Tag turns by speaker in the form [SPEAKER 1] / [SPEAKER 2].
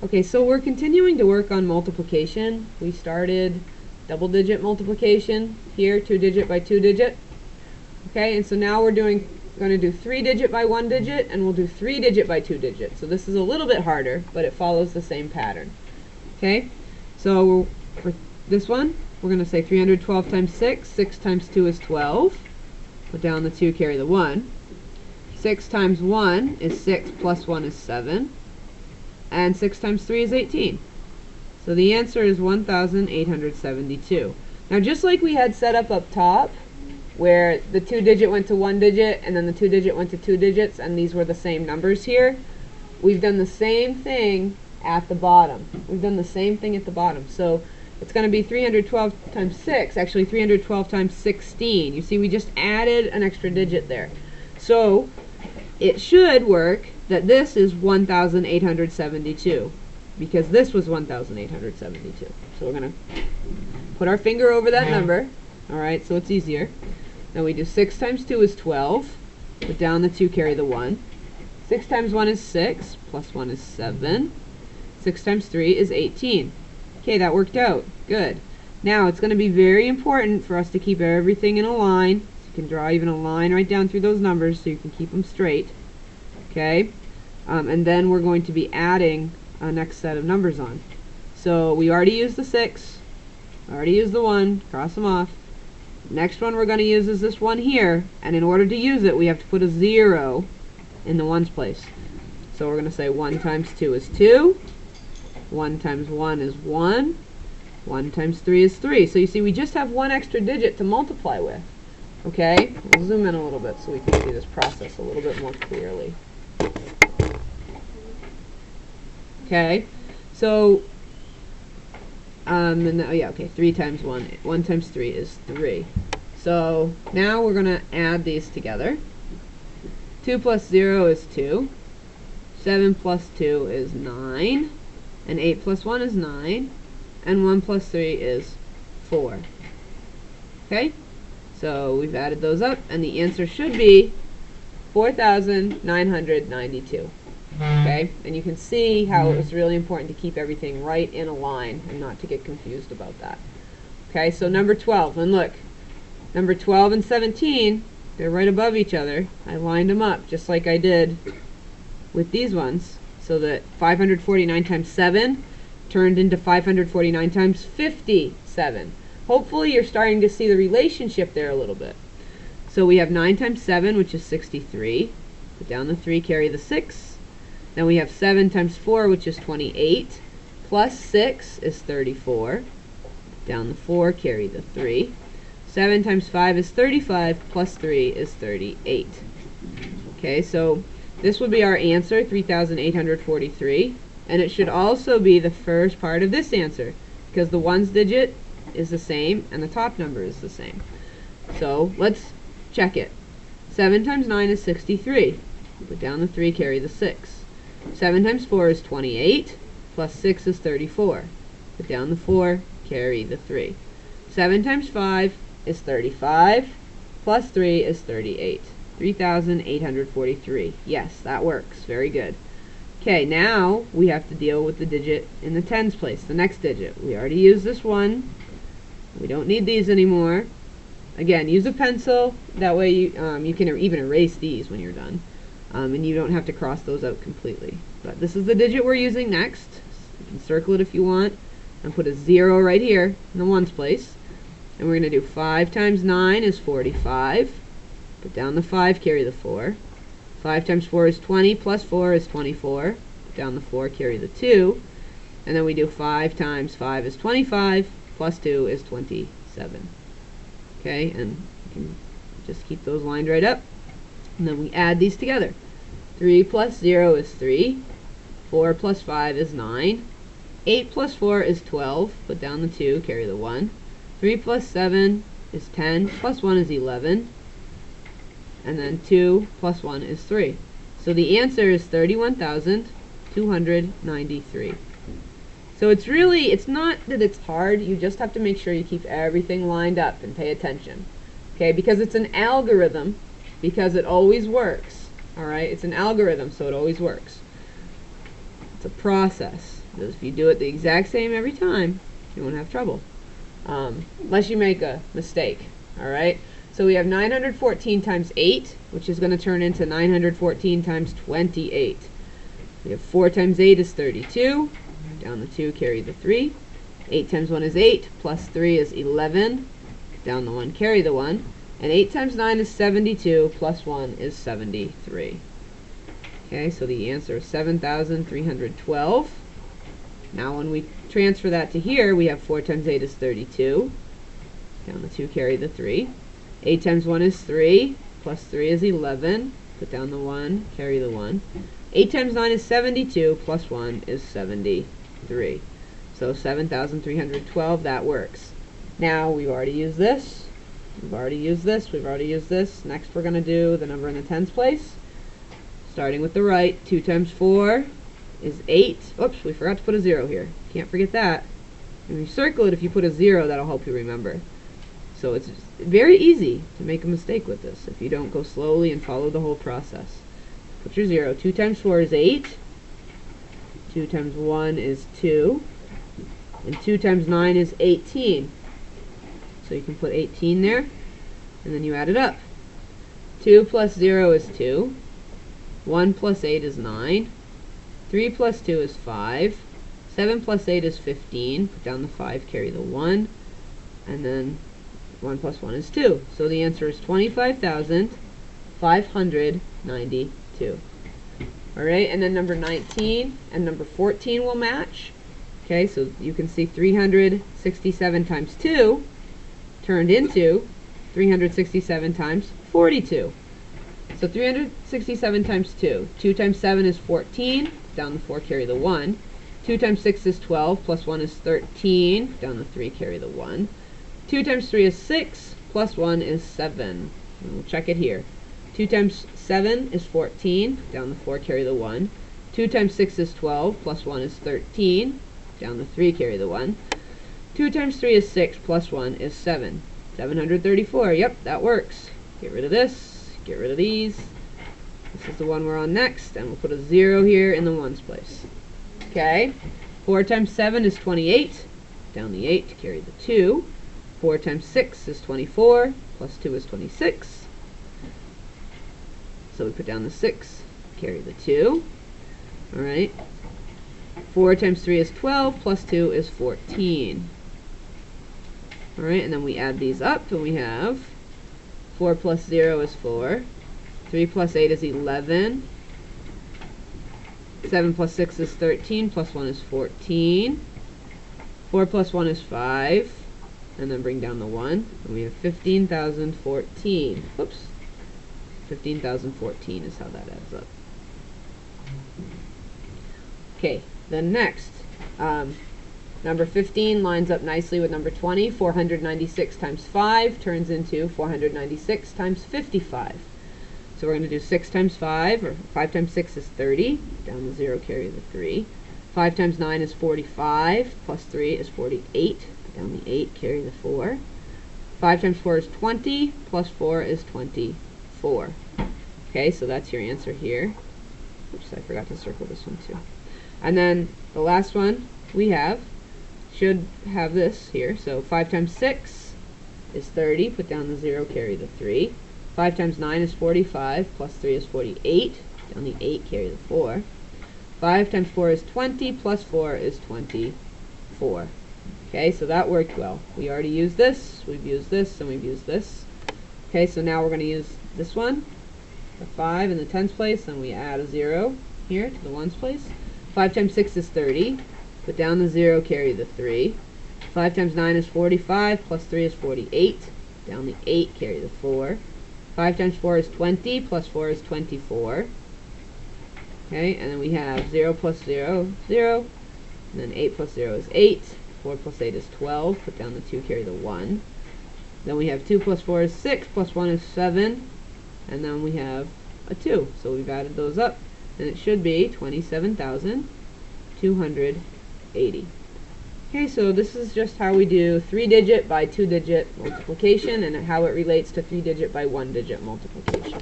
[SPEAKER 1] Okay, so we're continuing to work on multiplication. We started double-digit multiplication here, 2-digit by 2-digit. Okay, and so now we're going to do 3-digit by 1-digit, and we'll do 3-digit by 2-digit. So this is a little bit harder, but it follows the same pattern. Okay, so for this one, we're going to say 312 times 6. 6 times 2 is 12. Put down the 2, carry the 1. 6 times 1 is 6, plus 1 is 7. And 6 times 3 is 18. So the answer is 1,872. Now just like we had set up top, where the 2-digit went to 1-digit, and then the 2-digit went to 2 digits, and these were the same numbers here, we've done the same thing at the bottom. We've done the same thing at the bottom. So it's going to be 312 times 6, actually 312 times 16. You see, we just added an extra digit there. So it should work that this is 1,872, because this was 1,872. So we're going to put our finger over that number. Alright, so it's easier. Now we do 6 times 2 is 12. Put down the 2, carry the 1. 6 times 1 is 6, plus 1 is 7. 6 times 3 is 18. Okay, that worked out. Good. Now it's going to be very important for us to keep everything in a line. So you can draw even a line right down through those numbers so you can keep them straight. Okay, and then we're going to be adding a next set of numbers on. So we already used the 6, already used the 1, cross them off. Next one we're going to use is this one here, and in order to use it we have to put a 0 in the ones place. So we're going to say 1 times 2 is 2, 1 times 1 is 1, 1 times 3 is 3. So you see we just have one extra digit to multiply with. Okay, we'll zoom in a little bit so we can see this process a little bit more clearly. Okay, so, okay, 3 times 1, 1 times 3 is 3. So, now we're going to add these together. 2 plus 0 is 2, 7 plus 2 is 9, and 8 plus 1 is 9, and 1 plus 3 is 4. Okay, so we've added those up, and the answer should be 4,992. Okay, and you can see how it was really important to keep everything right in a line and not to get confused about that. Okay, so number 12, and look, number 12 and 17, they're right above each other. I lined them up just like I did with these ones, so that 549 times 7 turned into 549 times 57. Hopefully you're starting to see the relationship there a little bit. So we have 9 times 7, which is 63. Put down the 3, carry the 6. Then we have 7 times 4, which is 28, plus 6 is 34. Down the 4, carry the 3. 7 times 5 is 35, plus 3 is 38. Okay, so this would be our answer, 3,843. And it should also be the first part of this answer, because the ones digit is the same, and the top number is the same. So let's check it. 7 times 9 is 63. Put down the 3, carry the 6. 7 times 4 is 28, plus 6 is 34. Put down the 4, carry the 3. 7 times 5 is 35, plus 3 is 38. 3,843. Yes, that works. Very good. Okay, now we have to deal with the digit in the tens place, the next digit. We already used this one. We don't need these anymore. Again, use a pencil. That way you can even erase these when you're done. And you don't have to cross those out completely. But this is the digit we're using next. You can circle it if you want, and put a 0 right here in the ones place. And we're going to do 5 times 9 is 45. Put down the 5, carry the 4. 5 times 4 is 20, plus 4 is 24. Put down the 4, carry the 2. And then we do 5 times 5 is 25, plus 2 is 27. Okay, and you can just keep those lined right up. And then we add these together. 3 plus 0 is 3. 4 plus 5 is 9. 8 plus 4 is 12. Put down the 2, carry the 1. 3 plus 7 is 10. Plus 1 is 11. And then 2 plus 1 is 3. So the answer is 31,293. So it's not that it's hard. You just have to make sure you keep everything lined up and pay attention. Okay, because it's an algorithm, because it always works. Alright, it's an algorithm, so it always works. It's a process. Because if you do it the exact same every time, you won't have trouble. Unless you make a mistake. Alright? So we have 914 times 8, which is going to turn into 914 times 28. We have 4 times 8 is 32. Down the 2, carry the 3. 8 times 1 is 8, plus 3 is 11. Down the 1, carry the 1. And 8 times 9 is 72, plus 1 is 73. Okay, so the answer is 7,312. Now when we transfer that to here, we have 4 times 8 is 32. Down the 2, carry the 3. 8 times 1 is 3, plus 3 is 11. Put down the 1, carry the 1. 8 times 9 is 72, plus 1 is 73. So 7,312, that works. Now, we've already used this. We've already used this. We've already used this. Next, we're going to do the number in the tens place. Starting with the right, 2 times 4 is 8. Oops, we forgot to put a 0 here. Can't forget that. If you circle it, if you put a 0, that'll help you remember. So it's very easy to make a mistake with this if you don't go slowly and follow the whole process. Put your 0. 2 times 4 is 8. 2 times 1 is 2. And 2 times 9 is 18. So you can put 18 there, and then you add it up. 2 plus 0 is 2. 1 plus 8 is 9. 3 plus 2 is 5. 7 plus 8 is 15. Put down the 5, carry the 1. And then 1 plus 1 is 2. So the answer is 25,592. Alright, and then number 19 and number 14 will match. Okay, so you can see 367 times 2 turned into 367 times 42. So 367 times 2. 2 times 7 is 14. Down the 4, carry the 1. 2 times 6 is 12. Plus 1 is 13. Down the 3, carry the 1. 2 times 3 is 6. Plus 1 is 7. And we'll check it here. 2 times 7 is 14. Down the 4, carry the 1. 2 times 6 is 12. Plus 1 is 13. Down the 3, carry the 1. 2 times 3 is 6, plus 1 is 7. 734, yep, that works. Get rid of this, get rid of these. This is the one we're on next, and we'll put a 0 here in the ones place. Okay, 4 times 7 is 28. Down the 8, carry the 2. 4 times 6 is 24, plus 2 is 26. So we put down the 6, carry the 2. Alright. 4 times 3 is 12, plus 2 is 14. Alright, and then we add these up, and we have 4 plus 0 is 4. 3 plus 8 is 11. 7 plus 6 is 13, plus 1 is 14. 4 plus 1 is 5. And then bring down the 1, and we have 15,014. Whoops. 15,014 is how that adds up. Okay, then next, number 15 lines up nicely with number 20. 496 times 5 turns into 496 times 55. So we're going to do 6 times 5, or 5 times 6 is 30. Down the 0, carry the 3. 5 times 9 is 45, plus 3 is 48. Down the 8, carry the 4. 5 times 4 is 20, plus 4 is 24. Okay, so that's your answer here. Oops, I forgot to circle this one too. And then the last one we have should have this here. So 5 times 6 is 30. Put down the 0, carry the 3. 5 times 9 is 45. Plus 3 is 48. Down the 8, carry the 4. 5 times 4 is 20. Plus 4 is 24. Okay, so that worked well. We already used this. We've used this, and we've used this. Okay, so now we're going to use this one. The 5 in the tens place, and we add a 0 here to the ones place. 5 times 6 is 30. Put down the 0, carry the 3. 5 times 9 is 45, plus 3 is 48. Down the 8, carry the 4. 5 times 4 is 20, plus 4 is 24. Okay, and then we have 0 plus 0, 0. And then 8 plus 0 is 8. 4 plus 8 is 12. Put down the 2, carry the 1. Then we have 2 plus 4 is 6, plus 1 is 7. And then we have a 2. So we've added those up. And it should be 27,280. Okay, so this is just how we do 3-digit by 2-digit multiplication and how it relates to 3-digit by 1-digit multiplication.